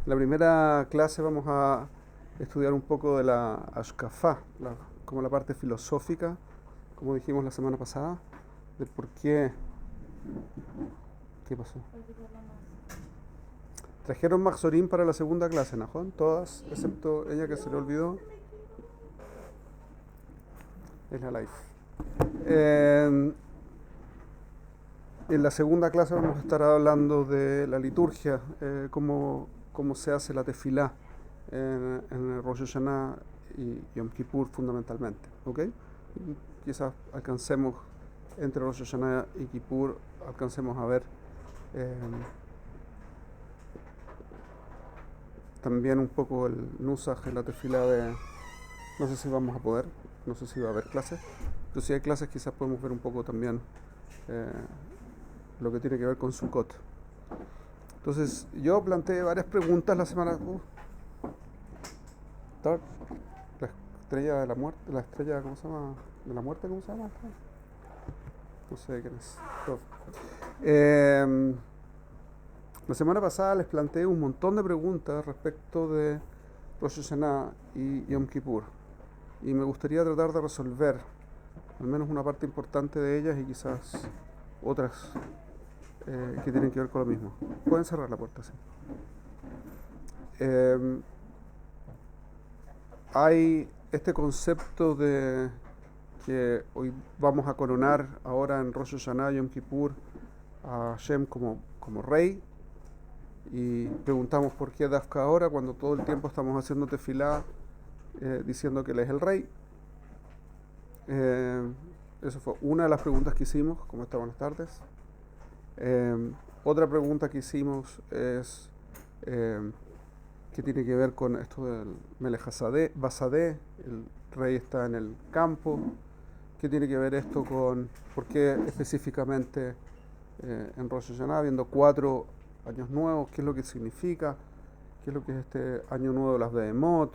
En la primera clase vamos a estudiar un poco de la Ashkafá, como la parte filosófica, como dijimos la semana pasada, del por qué. ¿Qué pasó? Trajeron Maxorín para la segunda clase, ¿no? Todas, excepto ella que se le olvidó, es la live. Eh, en la segunda clase vamos a estar hablando de la liturgia, cómo se hace la tefilá en el Rosh Hashanah y Yom Kippur fundamentalmente, ¿ok? Quizás alcancemos entre Rosh Hashanah y Kippur, alcancemos a ver eh, también un poco el Nusach en la tefilá de. No sé si vamos a poder, no sé si va a haber clases, pero si hay clases quizás podemos ver un poco también eh, lo que tiene que ver con Sukkot. Entonces, yo planteé varias preguntas la semana. La estrella de la muerte, la estrella, ¿cómo se llama? ¿De la muerte, cómo se llama? No sé quién es. Eh, la semana pasada les planteé un montón de preguntas respecto de Rosh Hashanah y Yom Kippur. Y me gustaría tratar de resolver al menos una parte importante de ellas y quizás otras que tienen que ver con lo mismo. Pueden cerrar la puerta, sí. Hay este concepto de que hoy vamos a coronar ahora en Rosh Hashanah y Yom Kippur a Hashem como rey, y preguntamos por qué Dafka ahora cuando todo el tiempo estamos haciendo tefilá diciendo que Él es el rey. Eso fue una de las preguntas que hicimos. ¿Cómo está? Buenas tardes. Otra pregunta que hicimos es qué tiene que ver con esto del Melech Basadé, el rey está en el campo. ¿Qué tiene que ver esto con por qué específicamente en Rosh Hashanah, habiendo 4 años nuevos? ¿Qué es lo que significa? ¿Qué es lo que es este año nuevo de las Behemoth?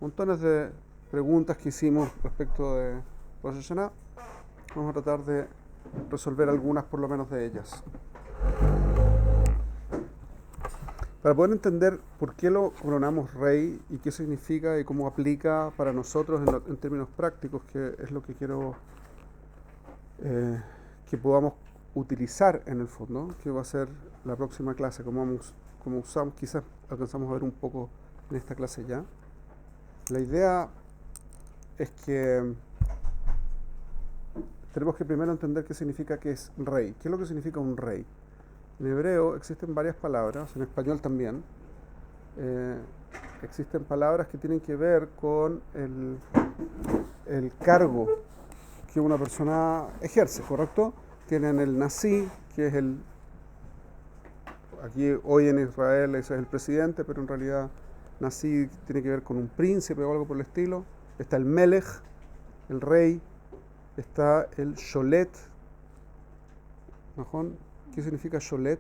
Montones de preguntas que hicimos respecto de Rosh Hashanah. Vamos a tratar de resolver algunas por lo menos de ellas. Para poder entender por qué lo coronamos rey y qué significa y cómo aplica para nosotros en términos prácticos, que es lo que quiero que podamos utilizar en el fondo, que va a ser la próxima clase, como usamos, quizás alcanzamos a ver un poco en esta clase ya. La idea es que tenemos que primero entender qué significa que es rey. ¿Qué es lo que significa un rey? En hebreo existen varias palabras, en español también. Existen palabras que tienen que ver con el cargo que una persona ejerce, ¿correcto? Tienen el Nasi, que es aquí hoy en Israel ese es el presidente, pero en realidad Nasi tiene que ver con un príncipe o algo por el estilo. Está el Melech, el rey. Está el Sholet. ¿Majón? ¿Qué significa Sholet?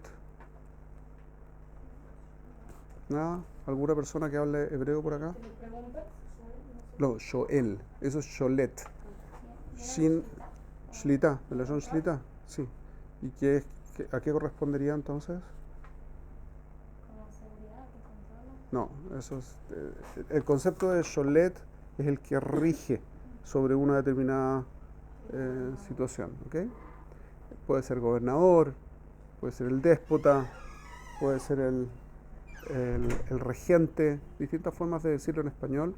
¿Nada? ¿Alguna persona que hable hebreo por acá? No, Shoel. Eso es Sholet. Shin Shlita. ¿De la Shon Shlita? Sí. ¿Y a qué correspondería entonces? No, eso es. El concepto de Sholet es el que rige sobre una determinada situación, ¿ok? Puede ser gobernador, puede ser el déspota, puede ser el regente, distintas formas de decirlo en español,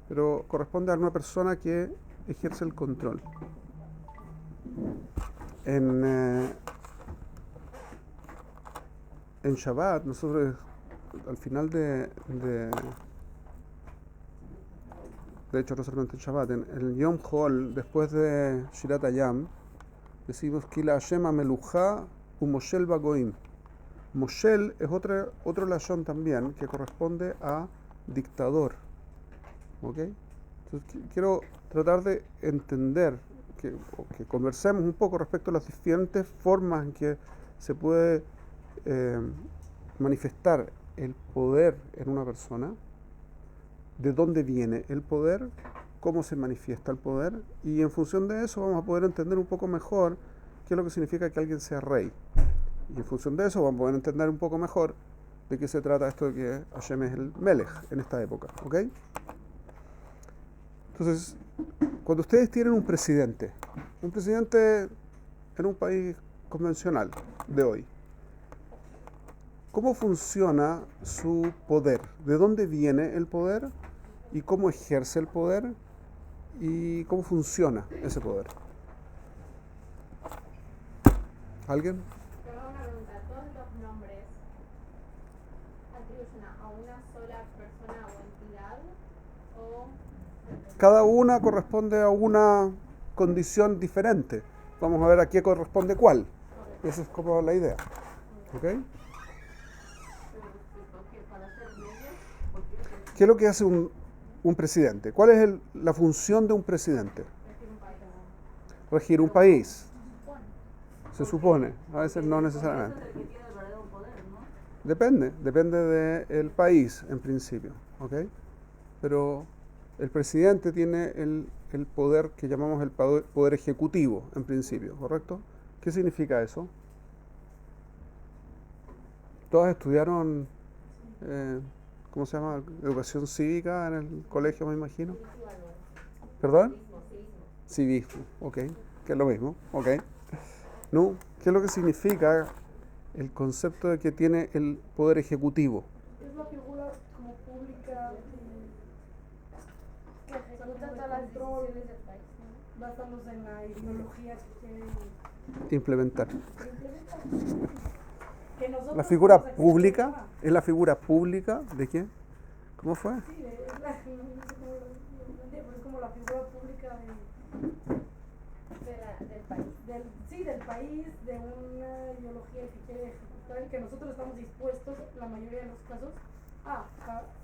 pero corresponde a una persona que ejerce el control. En Shabbat, nosotros al final de hecho no solamente en Shabbat, en el Yom Hol, después de Shirat Hayam, decimos Kila Hashem Ameluja Umoshel Bagoim. Moshel es otro lashon también que corresponde a dictador. ¿Ok? Entonces quiero tratar de entender que conversemos un poco respecto a las diferentes formas en que se puede manifestar el poder en una persona, de dónde viene el poder, cómo se manifiesta el poder, y en función de eso vamos a poder entender un poco mejor qué es lo que significa que alguien sea rey. Y en función de eso vamos a poder entender un poco mejor de qué se trata esto de que Hashem es el Melech en esta época, ¿ok? Entonces, cuando ustedes tienen un presidente en un país convencional de hoy, ¿cómo funciona su poder? ¿De dónde viene el poder? ¿Y cómo ejerce el poder? ¿Y cómo funciona ese poder? ¿Alguien? Tengo una pregunta. ¿Todos los nombres atribuyen a una sola persona o entidad? ¿O Cada una corresponde a una condición diferente. Vamos a ver a qué corresponde cuál. Esa es como la idea. ¿Ok? ¿Qué es lo que hace un presidente? ¿Cuál es la función de un presidente? Regir un país. Se supone. A veces no necesariamente. Depende del país en principio. ¿Ok? Pero el presidente tiene el poder que llamamos el poder ejecutivo en principio, ¿correcto? ¿Qué significa eso? Todos estudiaron, ¿cómo se llama? Educación cívica en el colegio, me imagino. ¿Perdón? Civismo, ok. Que es lo mismo, ok. ¿No? ¿Qué es lo que significa el concepto de que tiene el poder ejecutivo? Es la figura como pública que ejecuta todo el control basándose en la ideología que quiere Implementar. implementar. Que nosotros La figura somos pública, accesos ¿es la figura pública de quién? ¿Cómo fue? sí, es la, es como la figura pública del país? del país, de una ideología que quiere ejecutar y que nosotros estamos dispuestos, la mayoría de los casos,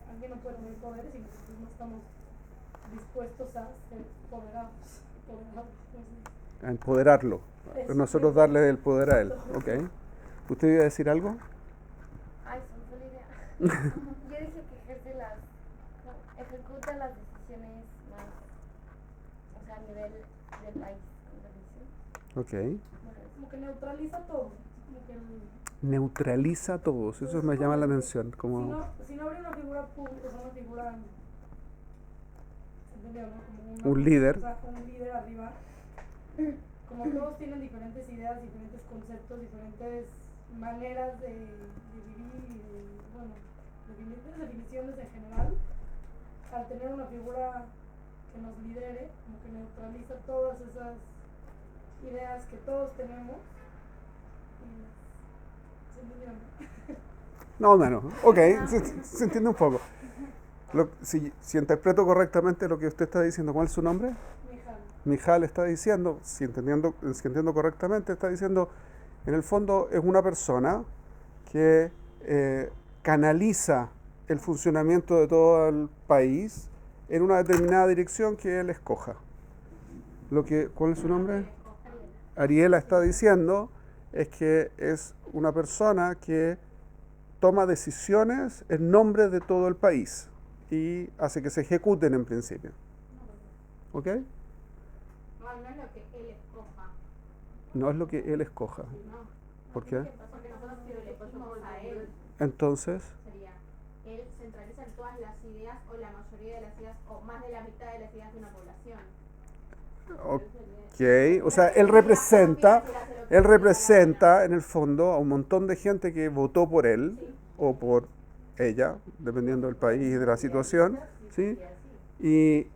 alguien no puede tener poderes y nosotros no estamos dispuestos a ser poderados, no sé. A empoderarlo. Nosotros darle el poder a él. Ok. ¿Usted iba a decir algo? Ay, se me fue la idea. Yo dije que ejecuta las decisiones más, o sea, a nivel del país. Ok. Como que neutraliza todo. Como que Neutraliza a todos. Eso me llama la atención. Como si no habría una figura pública, o sea, una figura, ¿se entendió, no? Como un líder. O sea, un líder arriba. Como todos tienen diferentes ideas, diferentes conceptos, diferentes maneras de vivir y diferentes definiciones en general, al tener una figura que nos lidere, como que neutraliza todas esas ideas que todos tenemos. ¿Se entendió? No, menos. Ok, se entiende un poco. Si interpreto correctamente lo que usted está diciendo, ¿cuál es su nombre? Mijal está diciendo, si entiendo correctamente, está diciendo, en el fondo es una persona que canaliza el funcionamiento de todo el país en una determinada dirección que él escoja. ¿Cuál es su nombre? Ariela está diciendo es que es una persona que toma decisiones en nombre de todo el país y hace que se ejecuten en principio. ¿Ok? No es lo que él escoja. No es lo que él escoja. No. ¿Por qué? Porque nosotros le elegimos a él. Entonces, Sería, él centraliza en todas las ideas o la mayoría de las ideas o más de la mitad de las ideas de una población. ok, o sea, él representa en el fondo a un montón de gente que votó por él o por ella, dependiendo del país y de la situación, ¿sí? Y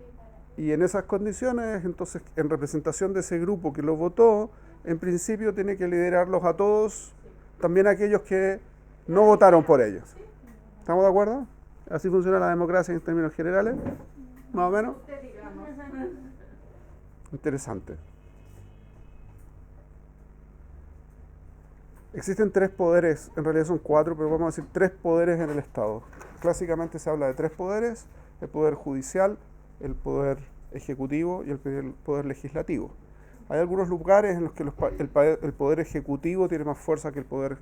en esas condiciones, entonces, en representación de ese grupo que lo votó, en principio tiene que liderarlos a todos, también a aquellos que no votaron por ellos. ¿Estamos de acuerdo? ¿Así funciona la democracia en términos generales? ¿Más o menos? Interesante. Existen tres poderes, en realidad son cuatro, pero vamos a decir tres poderes en el Estado. Clásicamente se habla de tres poderes: el poder judicial, el poder ejecutivo y el poder legislativo. Hay algunos lugares en los que el poder ejecutivo tiene más fuerza que el poder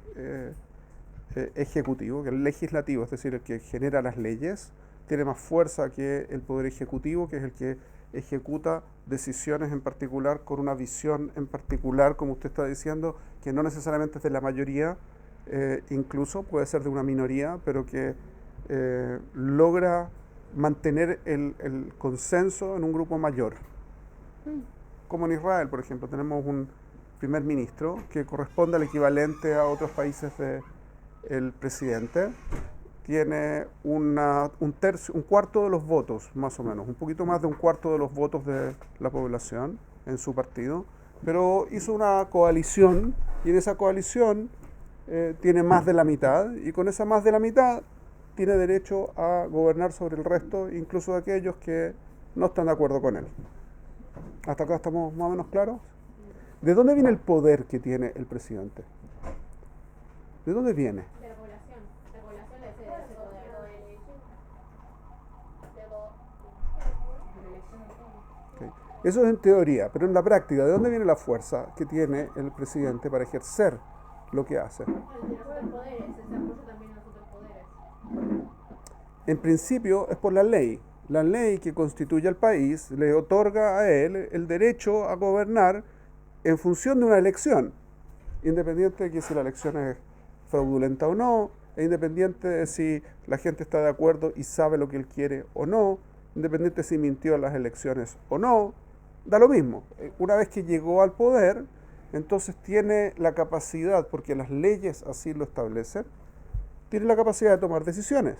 ejecutivo, que el legislativo, es decir, el que genera las leyes, tiene más fuerza que el poder ejecutivo, que es el que ejecuta decisiones en particular con una visión en particular, como usted está diciendo, que no necesariamente es de la mayoría, incluso puede ser de una minoría, pero que logra mantener el consenso en un grupo mayor. Como en Israel, por ejemplo, tenemos un primer ministro que corresponde al equivalente a otros países del presidente. Tiene un cuarto de los votos, más o menos, un poquito más de un cuarto de los votos de la población en su partido, pero hizo una coalición y en esa coalición tiene más de la mitad y con esa más de la mitad tiene derecho a gobernar sobre el resto, incluso aquellos que no están de acuerdo con él. ¿Hasta acá estamos más o menos claros? ¿De dónde viene el poder que tiene el presidente? ¿De dónde viene? De la población. La población le cede ese poder. Okay. Eso es en teoría, pero en la práctica, ¿de dónde viene la fuerza que tiene el presidente para ejercer lo que hace? De los superpoderes, se apoya también en los superpoderes. En principio es por la ley. La ley que constituye al país le otorga a él el derecho a gobernar en función de una elección, independiente de que si la elección es fraudulenta o no, e independiente de si la gente está de acuerdo y sabe lo que él quiere o no, independiente de si mintió en las elecciones o no, da lo mismo. Una vez que llegó al poder, entonces tiene la capacidad, porque las leyes así lo establecen, tiene la capacidad de tomar decisiones.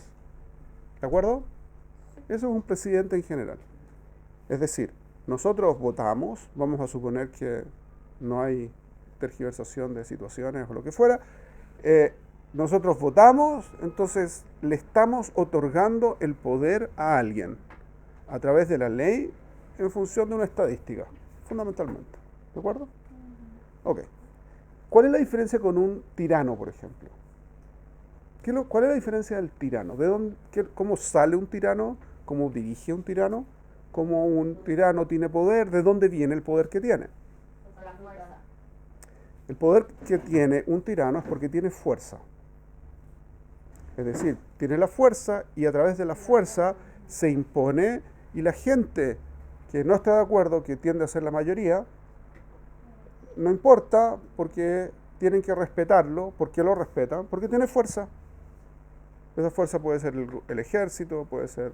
¿De acuerdo? Eso es un presidente en general. Es decir, nosotros votamos, vamos a suponer que no hay tergiversación de situaciones o lo que fuera, nosotros votamos, entonces le estamos otorgando el poder a alguien a través de la ley en función de una estadística, fundamentalmente. ¿De acuerdo? Ok. ¿Cuál es la diferencia con un tirano, por ejemplo? ¿Cuál es la diferencia del tirano? ¿Cómo sale un tirano? ¿Cómo dirige un tirano? ¿Cómo un tirano tiene poder? ¿De dónde viene el poder que tiene? Por la fuerza. El poder que tiene un tirano es porque tiene fuerza. Es decir, tiene la fuerza y a través de la fuerza se impone y la gente que no está de acuerdo, que tiende a ser la mayoría, no importa porque tienen que respetarlo. ¿Por qué lo respetan? Porque tiene fuerza. Esa fuerza puede ser el ejército, puede ser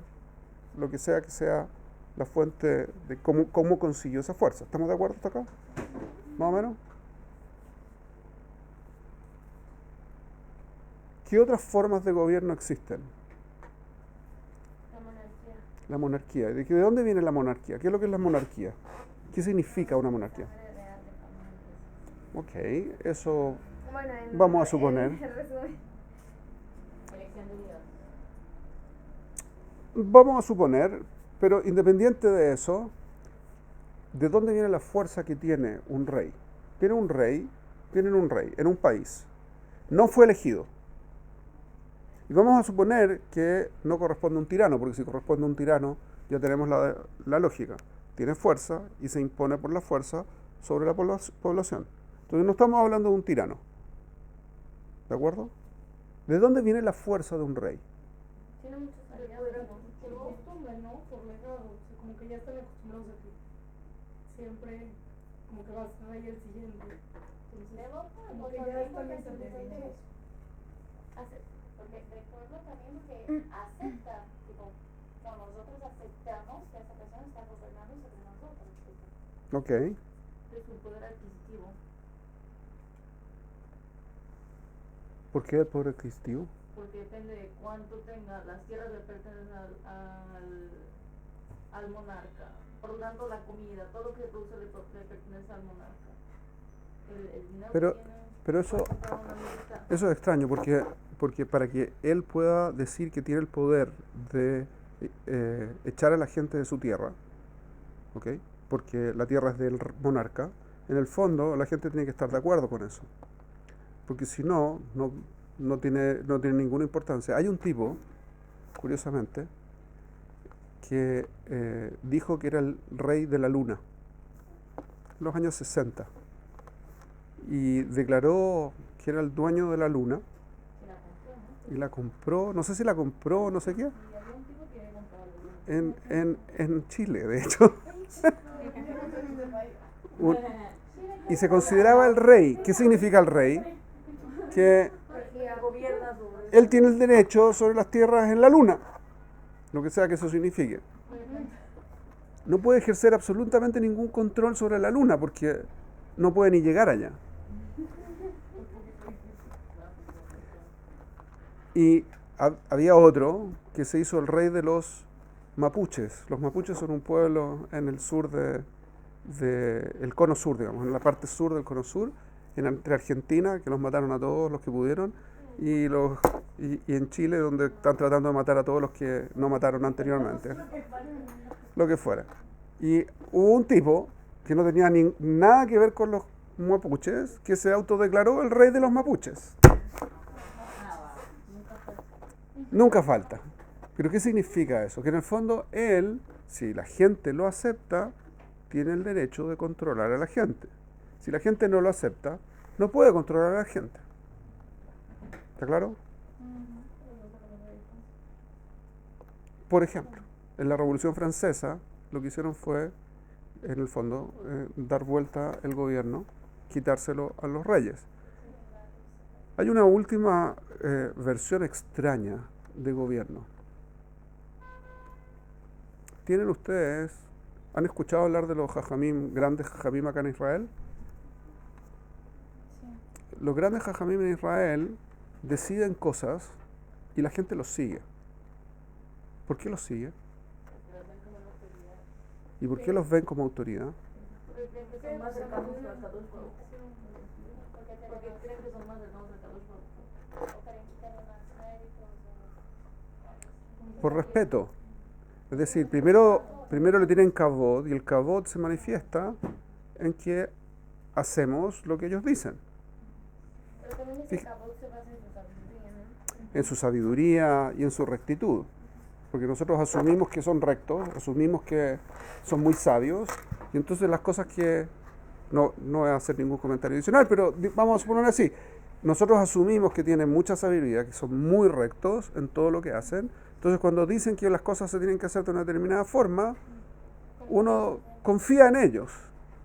lo que sea la fuente de cómo consiguió esa fuerza. ¿Estamos de acuerdo hasta acá? ¿Más o menos? ¿Qué otras formas de gobierno existen? La monarquía. La monarquía. ¿De dónde viene la monarquía? ¿Qué es lo que es la monarquía? ¿Qué significa una monarquía? Ok, eso Bueno, vamos a suponer. En resumen, Elección de Dios. Vamos a suponer, pero independiente de eso, ¿de dónde viene la fuerza que tiene un rey? Tienen un rey en un país. No fue elegido. Y vamos a suponer que no corresponde a un tirano, porque si corresponde a un tirano, ya tenemos la lógica. Tiene fuerza y se impone por la fuerza sobre la población. Entonces no estamos hablando de un tirano. ¿De acuerdo? ¿De dónde viene la fuerza de un rey? tiene muchos Por aliados. costumbre, ¿no? Por legado. O sea, como que ya están acostumbrados a que siempre como que vas a ir el siguiente. Entonces, como que ya están establecidos. Porque recuerdo también que acepta, tipo, cuando nosotros aceptamos que esa persona está gobernando sobre nosotros. Ok. Es un poder adquisitivo. ¿Por qué el poder adquisitivo? Porque depende de cuánto tenga, las tierras le pertenecen al monarca. Por lo tanto, la comida, todo lo que produce le pertenece al monarca. El dinero Pero- que tiene, Pero eso, puede comprar una milita. eso es extraño, porque para que él pueda decir que tiene el poder de echar a la gente de su tierra, ¿ok? Porque la tierra es del monarca, en el fondo la gente tiene que estar de acuerdo con eso. Porque si no, no tiene ninguna importancia. Hay un tipo, curiosamente, que dijo que era el rey de la luna en los años 60 y declaró que era el dueño de la luna y la compró, no sé si la compró o no sé qué, Y había un tipo que compraba en Chile, de hecho. Y se consideraba el rey. ¿Qué significa el rey? Que gobierna sobre él tiene el derecho sobre las tierras en la luna, lo que sea que eso signifique. No puede ejercer absolutamente ningún control sobre la luna porque no puede ni llegar allá. Y había otro que se hizo el rey de los mapuches. Los mapuches son un pueblo en el sur el cono sur, digamos, en la parte sur del cono sur, entre Argentina, que los mataron a todos los que pudieron, y en Chile, donde están tratando de matar a todos los que no mataron anteriormente. Lo que fuera. Y hubo un tipo que no tenía nada que ver con los mapuches, que se autodeclaró el rey de los mapuches. Nunca falta. ¿Pero qué significa eso? Que en el fondo él, si la gente lo acepta, tiene el derecho de controlar a la gente. Si la gente no lo acepta, no puede controlar a la gente. ¿Está claro? Por ejemplo, en la Revolución Francesa lo que hicieron fue, en el fondo, dar vuelta el gobierno, quitárselo a los reyes. Hay una última versión extraña de gobierno. ¿Han escuchado hablar de los jajamim, grandes jajamim acá en Israel? Sí. Los grandes jajamim en Israel deciden cosas y la gente los sigue. ¿Por qué los sigue? ¿Y por qué los ven como autoridad? Porque son más cercanos a Kadosh Baruj Hu. Porque creen que son más cercanos a Kadosh Baruj Hu. O quieren quitarle más méritos. Por respeto. Es decir, primero le tienen kavod, y el kavod se manifiesta en que hacemos lo que ellos dicen. Pero también ese kavod se basa en su sabiduría, ¿no? En su sabiduría y en su rectitud. Porque nosotros asumimos que son rectos, asumimos que son muy sabios, y entonces las cosas que... No voy a hacer ningún comentario adicional, pero vamos a suponer así. Nosotros asumimos que tienen mucha sabiduría, que son muy rectos en todo lo que hacen. Entonces cuando dicen que las cosas se tienen que hacer de una determinada forma, uno confía en ellos.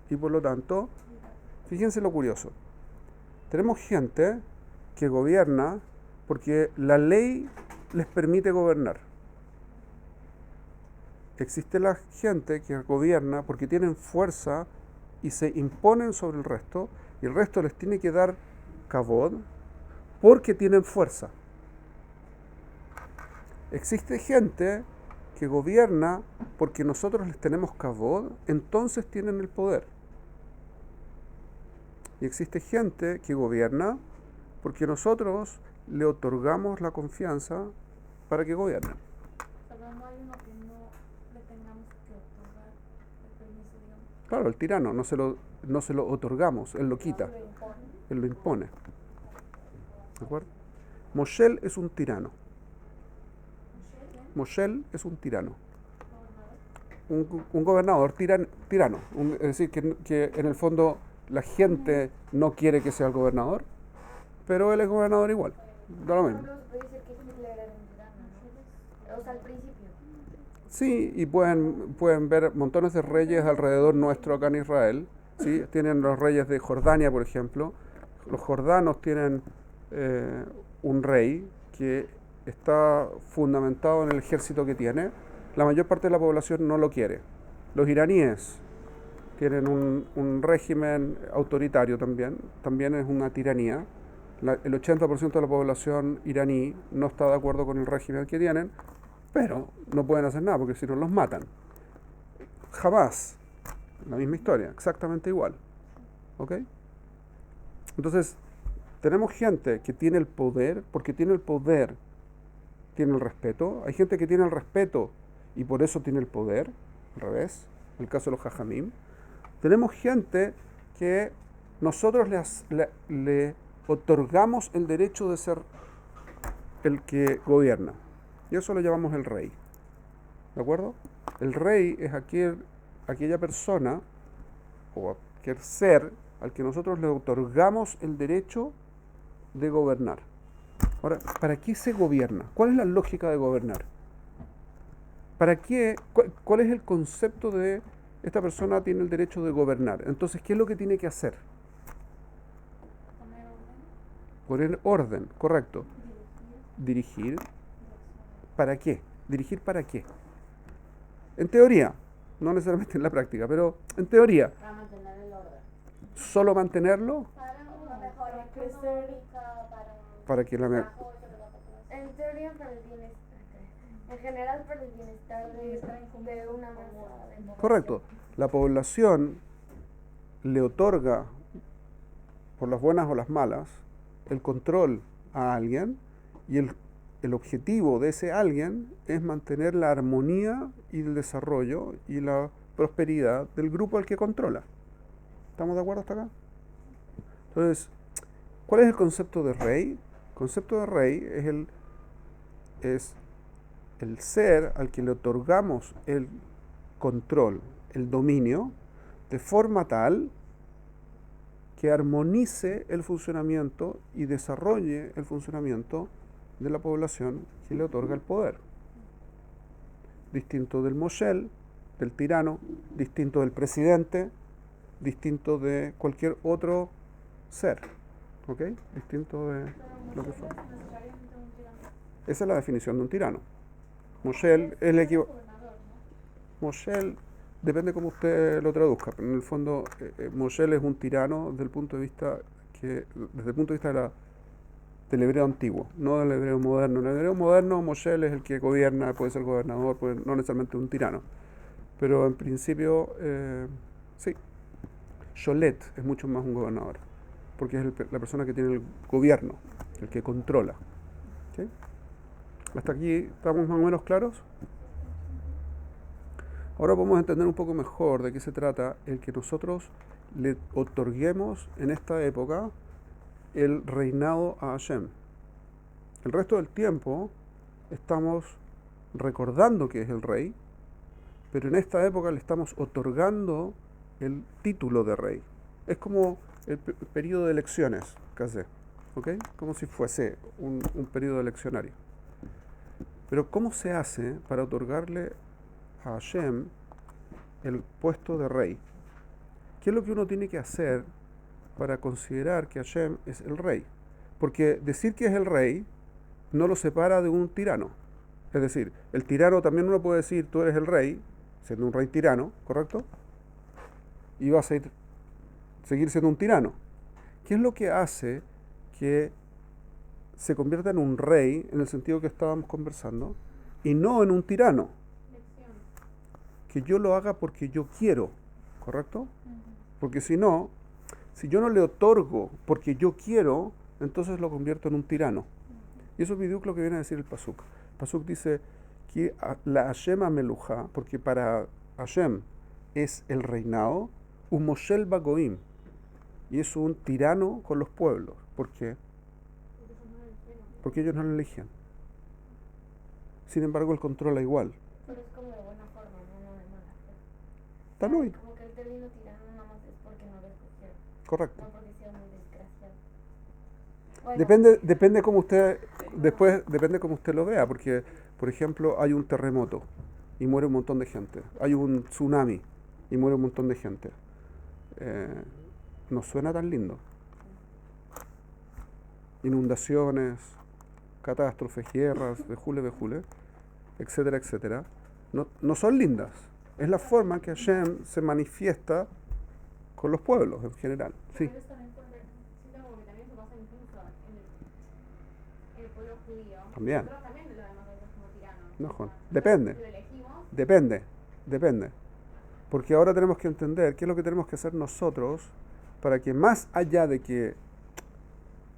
Y por lo tanto, fíjense lo curioso. Tenemos gente que gobierna porque la ley les permite gobernar. Existe la gente que gobierna porque tienen fuerza y se imponen sobre el resto, y el resto les tiene que dar kavod porque tienen fuerza. Existe gente que gobierna porque nosotros les tenemos kavod, entonces tienen el poder. Y existe gente que gobierna porque nosotros le otorgamos la confianza para que gobiernen. Pero no hay uno que no le tengamos que otorgar el permiso, digamos. Claro, el tirano, no se lo otorgamos, él lo quita, él lo impone. ¿De acuerdo? Moshel es un tirano. Moshel es un tirano. Un gobernador tirano. Es decir, que en el fondo la gente no quiere que sea el gobernador, pero él es gobernador igual. Da lo mismo. Por ejemplo, se puede decir que Hitler era un tirano, ¿no? O sea, al principio. Sí, y pueden ver montones de reyes alrededor nuestro acá en Israel. ¿Sí? Tienen los reyes de Jordania, por ejemplo. Los jordanos tienen un rey que está fundamentado en el ejército que tiene. La mayor parte de la población no lo quiere. Los iraníes tienen un régimen autoritario también es una tiranía. El 80% de la población iraní no está de acuerdo con el régimen que tienen, pero no pueden hacer nada porque si no los matan. Jamás, la misma historia, exactamente igual. ¿Ok? Entonces, tenemos gente que tiene el poder, porque tiene el poder, tiene el respeto. Hay gente que tiene el respeto y por eso tiene el poder, al revés, en el caso de los jajamim. Tenemos gente que nosotros le otorgamos el derecho de ser el que gobierna. Y eso lo llamamos el rey. ¿De acuerdo? El rey es aquella persona o aquel ser al que nosotros le otorgamos el derecho de gobernar. Ahora, ¿para qué se gobierna? ¿Cuál es la lógica de gobernar? ¿Para qué? ¿Cuál es el concepto de esta persona tiene el derecho de gobernar? Entonces, ¿qué es lo que tiene que hacer? Poner orden. Poner orden, correcto. Dirigir. ¿Para qué? ¿Dirigir para qué? En teoría, no necesariamente en la práctica, pero en teoría. Para mantener el orden. ¿Solo mantenerlo? Para una mejor Para crecer. económica, Para que la en teoría para el bienestar, en general para el bienestar de una masa de población. Correcto. La población le otorga, por las buenas o las malas, el control a alguien y el objetivo de ese alguien es mantener la armonía y el desarrollo y la prosperidad del grupo al que controla. ¿Estamos de acuerdo hasta acá? Entonces, ¿cuál es el concepto de rey? El concepto de rey es el ser al que le otorgamos el control, el dominio, de forma tal que armonice el funcionamiento y desarrolle el funcionamiento de la población que le otorga el poder. Distinto del moshel, del tirano, distinto del presidente, distinto de cualquier otro ser. ¿Ok? Distinto de lo que fue. Esa es la definición de un tirano. Moshel es el equivalente. Moshel depende cómo usted lo traduzca, pero en el fondo Moshel es un tirano desde el punto de vista del hebreo antiguo, no del hebreo moderno. En el hebreo moderno Moshel es el que gobierna, puede ser gobernador, no necesariamente un tirano, pero en principio sí. Sholet es mucho más un gobernador, porque es la persona que tiene el gobierno, el que controla. ¿Sí? ¿Hasta aquí estamos más o menos claros? Ahora podemos entender un poco mejor de qué se trata el que nosotros le otorguemos en esta época el reinado a Hashem. El resto del tiempo estamos recordando que es el rey, pero en esta época le estamos otorgando el título de rey. Es como el periodo de elecciones, casi, ¿ok? Como si fuese un periodo eleccionario. Pero ¿cómo se hace para otorgarle a Hashem el puesto de rey? ¿Qué es lo que uno tiene que hacer para considerar que Hashem es el rey? Porque decir que es el rey no lo separa de un tirano. Es decir, el tirano también uno puede decir tú eres el rey, siendo un rey tirano, ¿correcto? Y vas a seguir siendo un tirano. ¿Qué es lo que hace que se convierta en un rey en el sentido que estábamos conversando y no en un tirano? Que yo lo haga porque yo quiero, ¿correcto? Porque si no, si yo no le otorgo porque yo quiero, entonces lo convierto en un tirano. Y eso es biduc lo que viene a decir el pasuk. El pasuk dice que la Hashem ameluja, porque para Hashem es el reinado, un moshel bagoim, y es un tirano con los pueblos. ¿Por qué? Porque ellos no lo eligen. Sin embargo, él controla igual. Pero es como de buena forma, no de mala fe. También. Como que el término tirano nada más es porque no lo escogieron, Correcto. no porque sea muy desgraciado. Depende cómo usted, depende cómo usted lo vea, porque, por ejemplo, hay un terremoto y muere un montón de gente. Hay un tsunami y muere un montón de gente. No suena tan lindo. Inundaciones, catástrofes, guerras, vejule, etcétera, etcétera. No son lindas. Es la forma que Hashem se manifiesta con los pueblos en general. Sí. Pero también siento como que también se pasa incluso en el pueblo judío. También. Nosotros también lo vemos a veces como tiranos. No, O Juan. sea, Depende. Lo elegimos. Depende. Porque ahora tenemos que entender qué es lo que tenemos que hacer nosotros para que más allá de que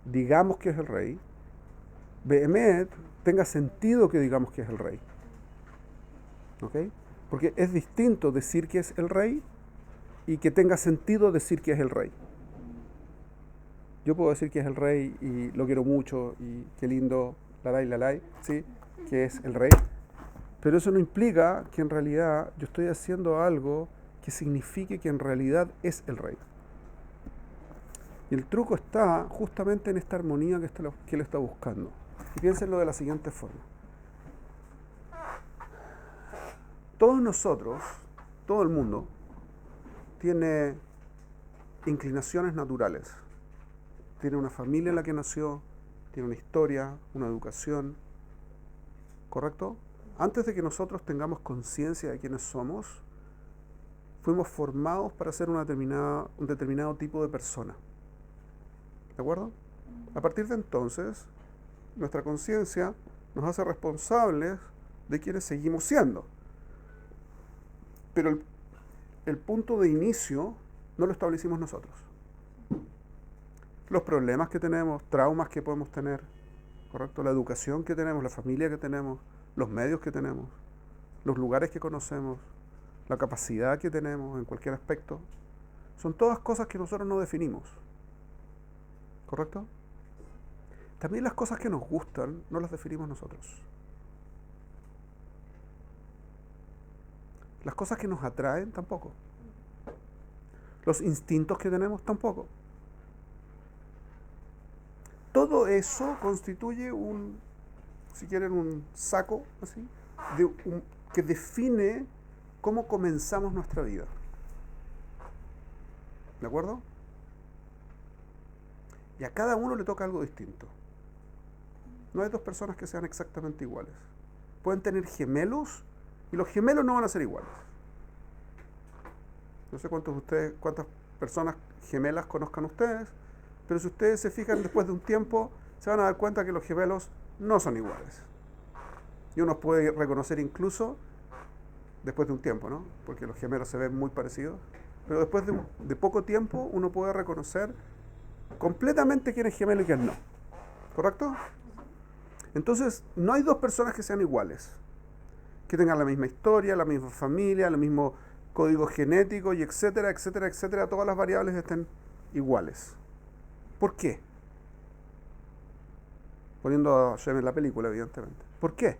digamos que es el rey, Behemet tenga sentido que digamos que es el rey. ¿Ok? Porque es distinto decir que es el rey y que tenga sentido decir que es el rey. Yo puedo decir que es el rey y lo quiero mucho y qué lindo, lalay, ¿sí? Que es el rey. Pero eso no implica que en realidad yo estoy haciendo algo que signifique que en realidad es el rey. Y el truco está justamente en esta armonía que él está buscando. Y piénsenlo de la siguiente forma. Todos nosotros, todo el mundo, tiene inclinaciones naturales. tiene una familia en la que nació, tiene una historia, una educación, ¿correcto? Antes de que nosotros tengamos conciencia de quiénes somos, fuimos formados para ser un determinado tipo de persona. ¿De acuerdo? A partir de entonces, nuestra conciencia nos hace responsables de quienes seguimos siendo. Pero el punto de inicio no lo establecimos nosotros. Los problemas que tenemos, traumas que podemos tener, ¿correcto? La educación que tenemos, la familia que tenemos, los medios que tenemos, los lugares que conocemos, la capacidad que tenemos en cualquier aspecto, son todas cosas que nosotros no definimos. ¿Correcto? También las cosas que nos gustan no las definimos nosotros. Las cosas que nos atraen tampoco. Los instintos que tenemos tampoco. Todo eso constituye si quieren, un saco así, que define cómo comenzamos nuestra vida. ¿De acuerdo? Y a cada uno le toca algo distinto. No hay dos personas que sean exactamente iguales. Pueden tener gemelos y los gemelos no van a ser iguales. No sé cuántas personas gemelas conozcan ustedes, pero si ustedes se fijan después de un tiempo, se van a dar cuenta que los gemelos no son iguales. Y uno puede reconocer incluso después de un tiempo, ¿no? Porque los gemelos se ven muy parecidos, pero después de poco tiempo uno puede reconocer completamente quién es gemelo y quién no. ¿Correcto? Entonces, no hay dos personas que sean iguales, que tengan la misma historia, la misma familia, el mismo código genético y etcétera, etcétera, etcétera, todas las variables estén iguales. ¿Por qué? Poniendo a Shem en la película, evidentemente. ¿Por qué?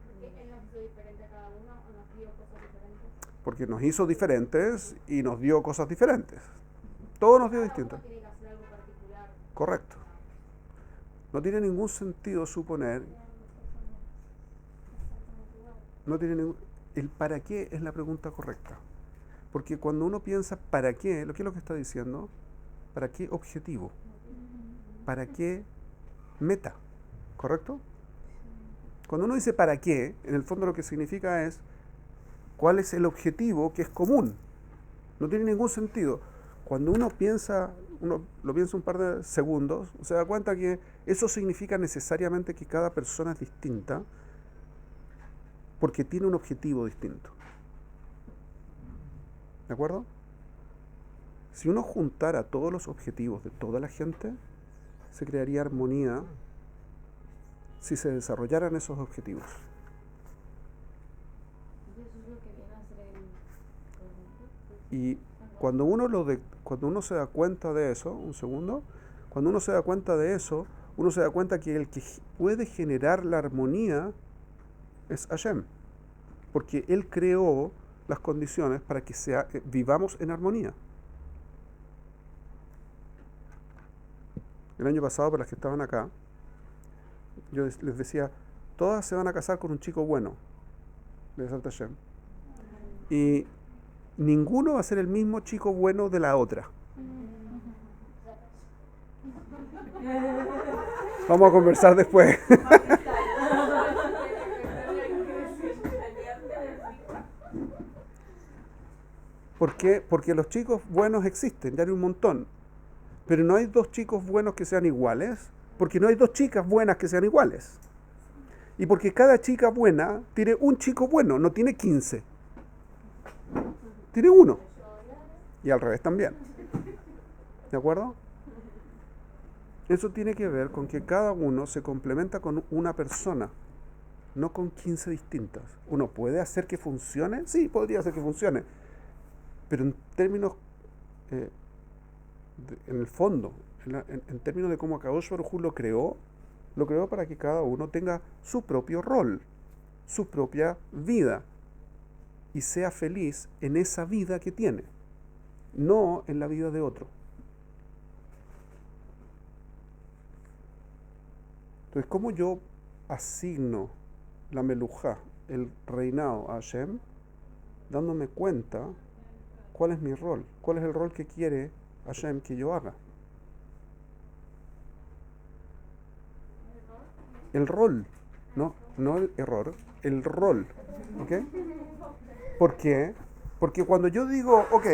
Porque él nos hizo diferente a cada uno o nos dio cosas diferentes. Porque nos hizo diferentes y nos dio cosas diferentes. Todo nos dio Cada distinto. uno tiene que hacer algo particular. Correcto. No tiene ningún sentido suponer. El para qué es la pregunta correcta. Porque cuando uno piensa para qué, ¿qué es lo que está diciendo? ¿Para qué objetivo? ¿Para qué meta? ¿Correcto? Cuando uno dice para qué, en el fondo lo que significa es cuál es el objetivo que es común. No tiene ningún sentido. Cuando uno lo piensa un par de segundos, se da cuenta que eso significa necesariamente que cada persona es distinta porque tiene un objetivo distinto. ¿De acuerdo? Si uno juntara todos los objetivos de toda la gente, se crearía armonía si se desarrollaran esos objetivos. Y eso es lo que viene a ser Y cuando uno se da cuenta de eso, cuando uno se da cuenta de eso, uno se da cuenta que el que puede generar la armonía es Hashem, porque Él creó las condiciones para que vivamos en armonía. El año pasado, para las que estaban acá, yo les decía, todas se van a casar con un chico bueno, de Santa Hashem, y ninguno va a ser el mismo chico bueno de la otra. Vamos a conversar después. ¿Por qué? Porque los chicos buenos existen, ya hay un montón. Pero no hay dos chicos buenos que sean iguales, porque no hay dos chicas buenas que sean iguales. Y porque cada chica buena tiene un chico bueno, no tiene 15. Tiene uno. Y al revés también. ¿De acuerdo? Eso tiene que ver con que cada uno se complementa con una persona, no con 15 distintas. ¿Uno puede hacer que funcione? Sí, podría hacer que funcione. Pero en términos, en el fondo, en términos de cómo Akadosh Baruj Hu lo creó para que cada uno tenga su propio rol, su propia vida, y sea feliz en esa vida que tiene, no en la vida de otro. Entonces, ¿cómo yo asigno la melujá, el reinado a Hashem? Dándome cuenta ¿Cuál es mi rol? ¿Cuál es el rol que quiere Hashem que yo haga? El rol, no el error, el rol. ¿Ok? ¿Por qué? Porque cuando yo digo, ok,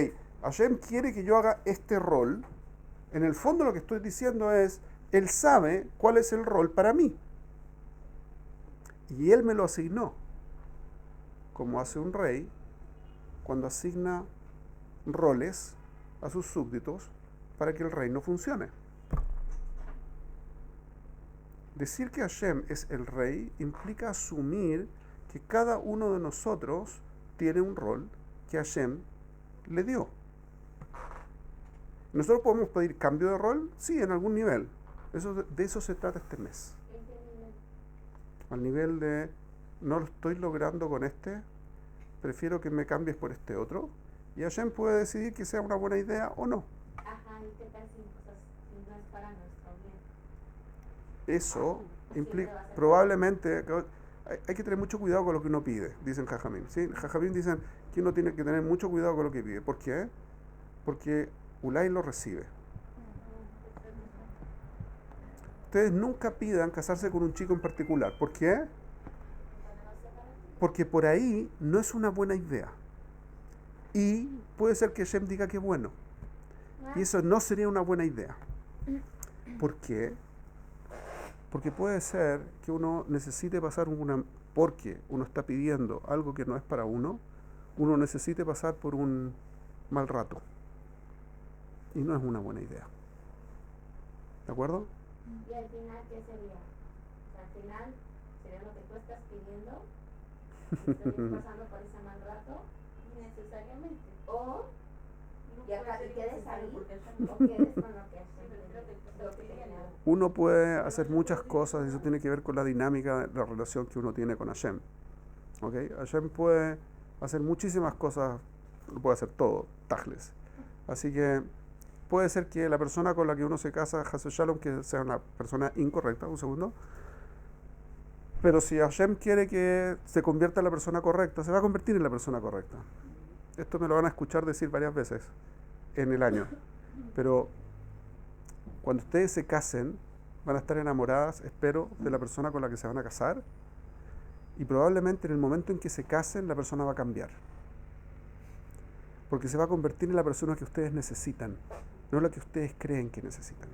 Hashem quiere que yo haga este rol, en el fondo lo que estoy diciendo es, Él sabe cuál es el rol para mí. Y Él me lo asignó, como hace un rey cuando asigna roles a sus súbditos para que el reino funcione. Decir que Hashem es el rey implica asumir que cada uno de nosotros tiene un rol que Hashem le dio. ¿Nosotros podemos pedir cambio de rol? Sí, en algún nivel. De eso se trata este mes. Al nivel de, no lo estoy logrando con este, prefiero que me cambies por este otro. Y Hashem puede decidir que sea una buena idea o no. Ajá, ¿y qué tal si no es para nuestro bien? Eso implica, probablemente, hay que tener mucho cuidado con lo que uno pide, dicen Jajamín. ¿Sí? Jajamín dicen que uno tiene que tener mucho cuidado con lo que pide. ¿Por qué? Porque Ulay lo recibe. Ustedes nunca pidan casarse con un chico en particular. ¿Por qué? Porque por ahí no es una buena idea. Y puede ser que Hashem diga que bueno. Y eso no sería una buena idea. ¿Por qué? Porque puede ser que uno necesite pasar porque uno está pidiendo algo que no es para uno necesite pasar por un mal rato. Y no es una buena idea. ¿De acuerdo? ¿Y al final qué sería? O sea, al final sería lo que tú estás pidiendo, estás pasando por ese mal rato, necesariamente. O y quedes ahí, o quedes con lo que haces. Uno puede hacer muchas cosas y eso tiene que ver con la dinámica de la relación que uno tiene con Hashem. ¿Okay? Hashem puede hacer muchísimas cosas, puede hacer todo, tajles. Así que puede ser que la persona con la que uno se casa, Hashem Shalom, que sea una persona incorrecta, un segundo. Pero si Hashem quiere que se convierta en la persona correcta, se va a convertir en la persona correcta. Esto me lo van a escuchar decir varias veces en el año. Pero cuando ustedes se casen, van a estar enamoradas, espero, de la persona con la que se van a casar. Y probablemente en el momento en que se casen, la persona va a cambiar. Porque se va a convertir en la persona que ustedes necesitan, no la que ustedes creen que necesitan.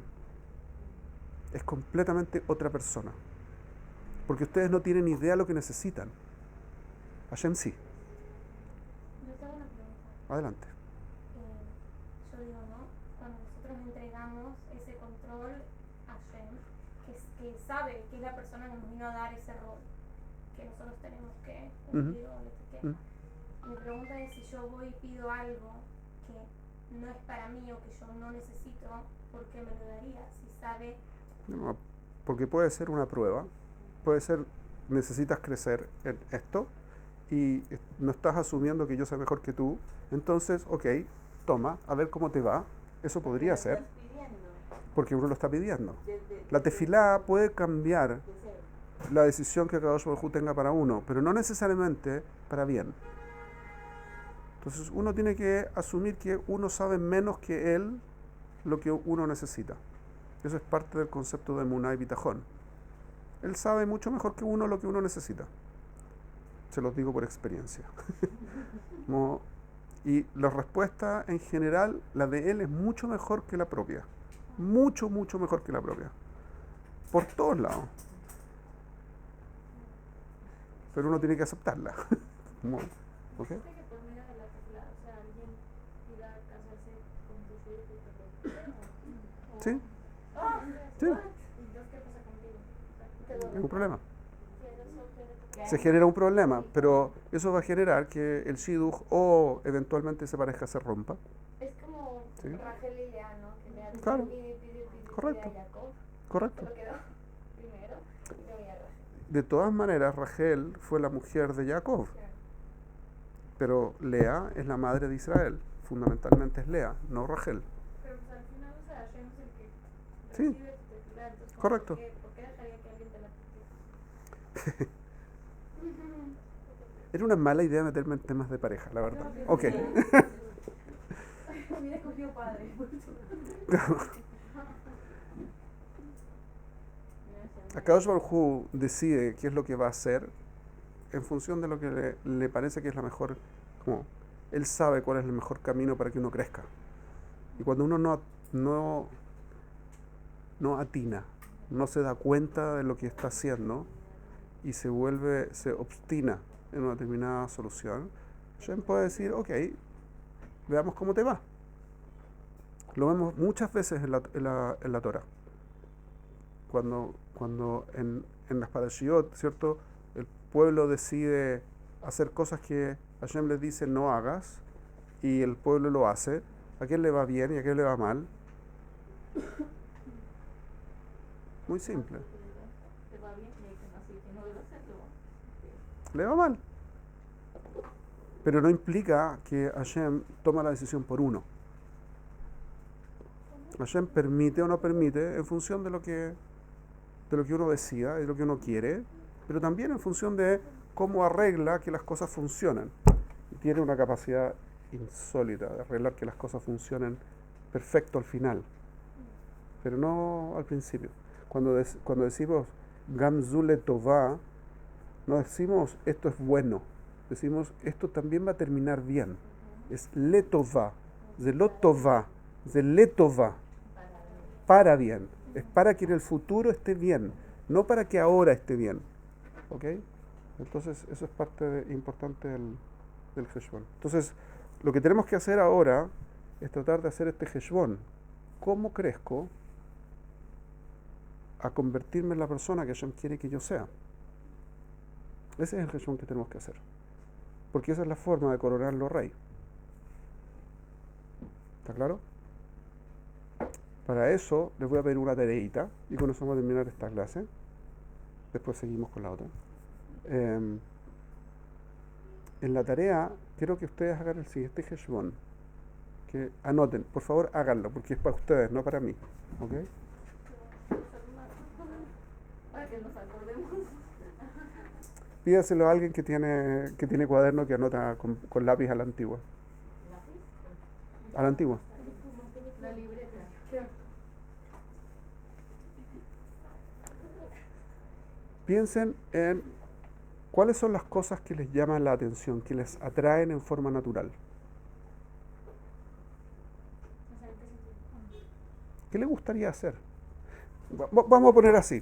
Es completamente otra persona. Porque ustedes no tienen idea de lo que necesitan. Hashem sí. Yo tengo una pregunta. Adelante. Yo digo, ¿no? Cuando nosotros entregamos ese control a Hashem, que sabe que es la persona que nos vino a dar ese rol, que nosotros tenemos que cumplir o lo que quede. Mi pregunta es si yo voy y pido algo que no es para mí o que yo no necesito, ¿por qué me lo daría? Si sabe... No, porque puede ser una prueba, puede ser, necesitas crecer en esto y no estás asumiendo que yo soy mejor que tú, entonces, ok, toma, a ver cómo te va, eso podría ser, porque uno lo está pidiendo. La tefilá puede cambiar la decisión que Kadosh Baruj Hu tenga para uno, pero no necesariamente para bien. Entonces uno tiene que asumir que uno sabe menos que él lo que uno necesita. Eso es parte del concepto de Emuná y Bitajón. Él sabe mucho mejor que uno lo que uno necesita. Se los digo por experiencia. Y la respuesta en general, la de él es mucho mejor que la propia. Mucho, mucho mejor que la propia. Por todos lados. Pero uno tiene que aceptarla. ¿Ok? Sí. Sí. Ningún problema. Se genera un problema, pero eso va a generar que el shidduch o eventualmente esa pareja se rompa. Es como ¿Sí? Rachel y Lea, ¿no? Que Lea Claro. pide Correcto. a Jacob, Correcto. pero quedó primero y luego ya Rachel. De todas maneras, Rachel fue la mujer de Jacob, Claro. pero Lea es la madre de Israel. Fundamentalmente es Lea, no Rachel. Pero pues al final, o sea, Hashem es el que Sí. recibe tu tefilá, entonces, Correcto. ¿por qué dejaría que alguien te la quite? Era una mala idea meterme en temas de pareja, la verdad. Ok. hubiera escogido padre. Akadosh Baruj Hu decide qué es lo que va a hacer en función de lo que le parece que es la mejor, como él sabe cuál es el mejor camino para que uno crezca. Y cuando uno no atina, no se da cuenta de lo que está haciendo y se obstina en una determinada solución, Hashem puede decir, ok, veamos cómo te va. Lo vemos muchas veces en la Torah. Cuando en las parashiyot, ¿cierto? El pueblo decide hacer cosas que Hashem les dice no hagas y el pueblo lo hace, ¿a quién le va bien y a quién le va mal? Muy simple. Le va mal. Pero no implica que Hashem toma la decisión por uno. Hashem permite o no permite en función de lo que uno decida, de lo que uno quiere, pero también en función de cómo arregla que las cosas funcionen. Tiene una capacidad insólita de arreglar que las cosas funcionen perfecto al final, pero no al principio. Cuando decimos Gamzule Tová, no decimos esto es bueno, decimos esto también va a terminar bien. Es Letová, Zelotová, Zeletová, para bien. Es para que en el futuro esté bien, no para que ahora esté bien. ¿Ok? Entonces, eso es parte importante del Heshbon. Entonces, lo que tenemos que hacer ahora es tratar de hacer este Heshbon. ¿Cómo crezco a convertirme en la persona que Hashem quiere que yo sea? Ese es el Heshbon que tenemos que hacer. Porque esa es la forma de coronarlo rey. ¿Está claro? Para eso les voy a pedir una tareita y con eso vamos a terminar esta clase. Después seguimos con la otra. En la tarea quiero que ustedes hagan el siguiente Heshbon. Que anoten, por favor háganlo, porque es para ustedes, no para mí. ¿Ok? Para que nos acordemos. Pídaselo a alguien que tiene cuaderno que anota con lápiz a la antigua. A la antigua. La libreta. Piensen en cuáles son las cosas que les llaman la atención, que les atraen en forma natural. ¿Qué les gustaría hacer? Vamos a poner así.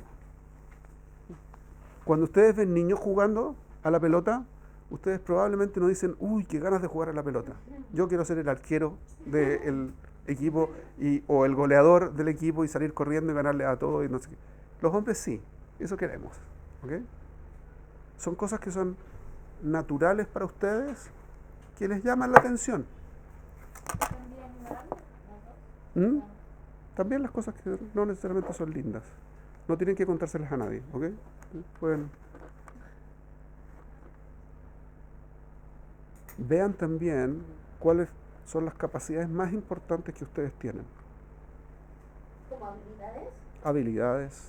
Cuando ustedes ven niños jugando a la pelota, ustedes probablemente no dicen, uy, qué ganas de jugar a la pelota. Yo quiero ser el arquero del equipo o el goleador del equipo y salir corriendo y ganarle a todos y no sé qué. Los hombres sí, eso queremos. ¿Ok? Son cosas que son naturales para ustedes, que les llaman la atención. También las cosas que no necesariamente son lindas. No tienen que contárselas a nadie. ¿Ok? Pueden. Vean también cuáles son las capacidades más importantes que ustedes tienen. ¿Como habilidades? Habilidades.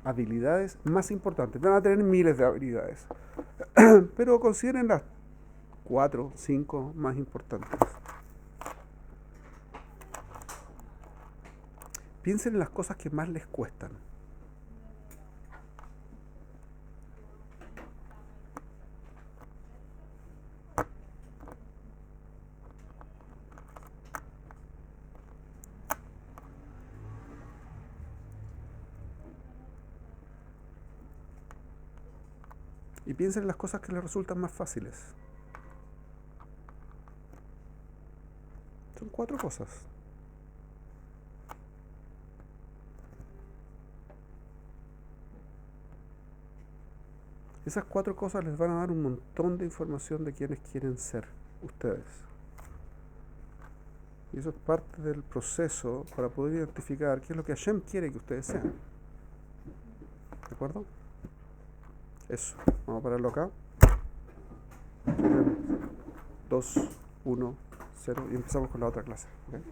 Habilidades más importantes. Van a tener miles de habilidades. Pero consideren las 4, 5 más importantes. Piensen en las cosas que más les cuestan. Y piensen en las cosas que les resultan más fáciles. Son 4 cosas. Esas 4 cosas les van a dar un montón de información de quiénes quieren ser ustedes. Y eso es parte del proceso para poder identificar qué es lo que Hashem quiere que ustedes sean. ¿De acuerdo? Eso. Vamos a pararlo acá. 2, 1, 0 y empezamos con la otra clase. ¿Okay?